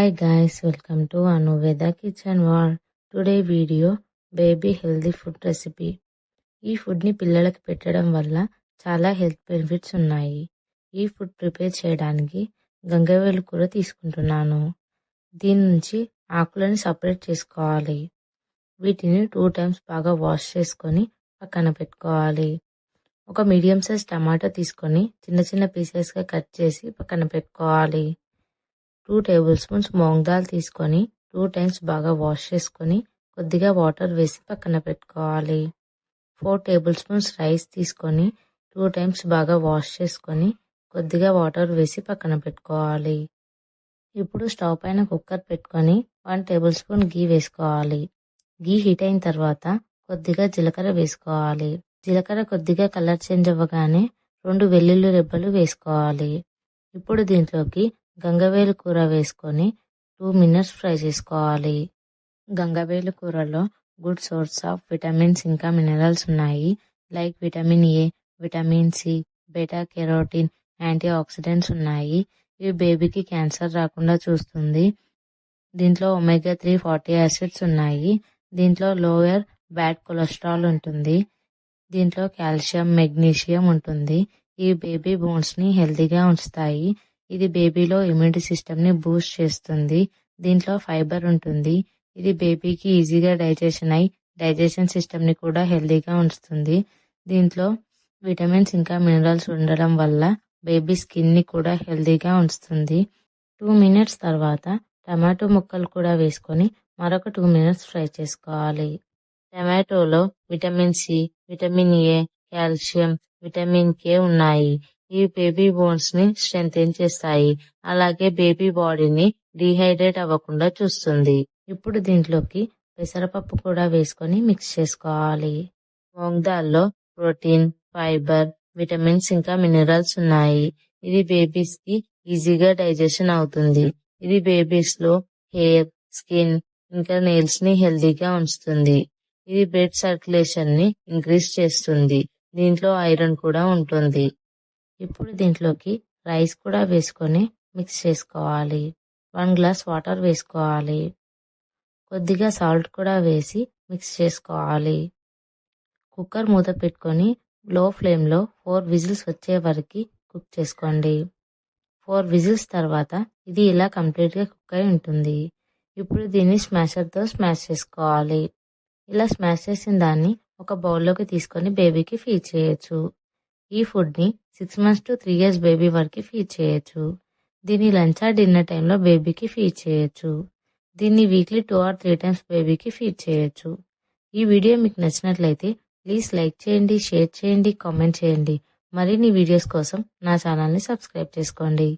Hi guys, welcome to Anuveda Kitchen World. Today video baby healthy food recipe. ఈ food ని పిల్లలకు పెట్టడం వల్ల చాలా హెల్త్ బెనిఫిట్స్ ఉన్నాయి. ఈ ఫుడ్ ప్రిపేర్ చేయడానికి గంగవేలు కూర తీసుకుంటున్నాను. దీని నుంచి ఆకులను సపరేట్ చేసుకోవాలి. వీటిని 2 టైమ్స్ బాగా వాష్ చేసుకొని పక్కన పెట్టుకోవాలి. ఒక మీడియం సైజ్ టమాటో తీసుకొని చిన్న చిన్న పీసెస్ గా కట్ చేసి పక్కన పెట్టుకోవాలి. 2 టేబుల్ స్పూన్స్ మూంగ్ దాల్ తీసుకొని 2 టైమ్స్ బాగా వాష్ చేసుకొని కొద్దిగా వాటర్ వేసి పక్కన పెట్టుకోవాలి. 4 టేబుల్ స్పూన్స్ రైస్ తీసుకొని 2 టైమ్స్ బాగా వాష్ చేసుకొని కొద్దిగా వాటర్ వేసి పక్కన పెట్టుకోవాలి. ఇప్పుడు స్టవ్ పైన కుక్కర్ పెట్టుకొని 1 టేబుల్ స్పూన్ గీ వేసుకోవాలి. గీ హీట్ అయిన తర్వాత కొద్దిగా జీలకర్ర వేసుకోవాలి. జీలకర్ర కొద్దిగా కలర్ చేంజ్ అవ్వగానే 2 వెల్లుల్లి రెబ్బలు వేసుకోవాలి. ఇప్పుడు దీంట్లోకి గంగవేలు కూర వేసుకొని 2 మినిట్స్ ఫ్రై చేసుకోవాలి. గంగవేలు కూరలో గుడ్ సోర్స్ ఆఫ్ విటమిన్స్ ఇంకా మినరల్స్ ఉన్నాయి. Like vitamin A, vitamin C, beta carotene, antioxidants ఉన్నాయి. ఇవి బేబీకి క్యాన్సర్ రాకుండా చూస్తుంది. దీంట్లో ఒమేగా 3 ఫ్యాటీ యాసిడ్స్ ఉన్నాయి. దీంట్లో లోయర్ బ్యాడ్ కొలెస్ట్రాల్ ఉంటుంది. దీంట్లో కాల్షియం, మెగ్నీషియం ఉంటుంది. ఇవి బేబీ బోన్స్ ని హెల్తీగా ఉంచుతాయి. ఇది బేబీలో ఇమ్యూనిటీ సిస్టమ్ ని బూస్ట్ చేస్తుంది. దీంట్లో ఫైబర్ ఉంటుంది. ఇది బేబీకి ఈజీగా డైజెషన్ అయి డైజెషన్ సిస్టమ్ ని కూడా హెల్తీగా ఉంచుతుంది. దీంట్లో విటమిన్స్ ఇంకా మినరల్స్ ఉండడం వల్ల బేబీ స్కిన్ ని కూడా హెల్తీగా ఉంచుతుంది. 2 మినిట్స్ తర్వాత టమాటో ముక్కలు కూడా వేసుకొని మరొక 2 మినిట్స్ ఫ్రై చేసుకోవాలి. టమాటోలో vitamin C, vitamin A, calcium, vitamin K ఉన్నాయి. ఇవి బేబీ బోన్స్ ని స్ట్రెంథెన్ చేస్తాయి. అలాగే బేబీ బాడీని డీహైడ్రేట్ అవ్వకుండా చూస్తుంది. ఇప్పుడు దీంట్లోకి పెసరపప్పు కూడా వేసుకొని మిక్స్ చేసుకోవాలి. మూంగ్ దాల్లో ప్రోటీన్, ఫైబర్, విటమిన్స్ ఇంకా మినరల్స్ ఉన్నాయి. ఇది బేబీస్ కి ఈజీగా డైజెషన్ అవుతుంది. ఇది బేబీస్ లో హెయిర్, స్కిన్ ఇంకా నెయిల్స్ ని హెల్తీగా ఉంచుతుంది. ఇది బ్లడ్ సర్క్యులేషన్ ని ఇంక్రీజ్ చేస్తుంది. దీంట్లో ఐరన్ కూడా ఉంటుంది. ఇప్పుడు దీంట్లోకి రైస్ కూడా వేసుకొని మిక్స్ చేసుకోవాలి. 1 గ్లాస్ వాటర్ వేసుకోవాలి. కొద్దిగా సాల్ట్ కూడా వేసి మిక్స్ చేసుకోవాలి. కుక్కర్ మూత పెట్టుకొని లో ఫ్లేమ్లో 4 విజిల్స్ వచ్చే వరకు కుక్ చేసుకోండి. 4 విజిల్స్ తర్వాత ఇది ఇలా కంప్లీట్గా కుక్ అయి ఉంటుంది. ఇప్పుడు దీన్ని స్మాషర్తో స్మాష్ చేసుకోవాలి. ఇలా స్మాష్ చేసిన దాన్ని ఒక బౌల్లోకి తీసుకొని బేబీకి ఫీడ్ చేయొచ్చు. ఈ ఫుడ్ని 6 months to 3 years బేబీ వరకు ఫీడ్ చేయొచ్చు. దీన్ని లంచ్ ఆర్ డిన్నర్ టైంలో బేబీకి ఫీడ్ చేయొచ్చు. దీన్ని వీక్లీ 2 or 3 times బేబీకి ఫీడ్ చేయొచ్చు. ఈ వీడియో మీకు నచ్చినట్లయితే ప్లీజ్ లైక్ చేయండి, షేర్ చేయండి, కామెంట్ చేయండి. మరిన్ని వీడియోస్ కోసం నా ఛానల్ని సబ్స్క్రైబ్ చేసుకోండి.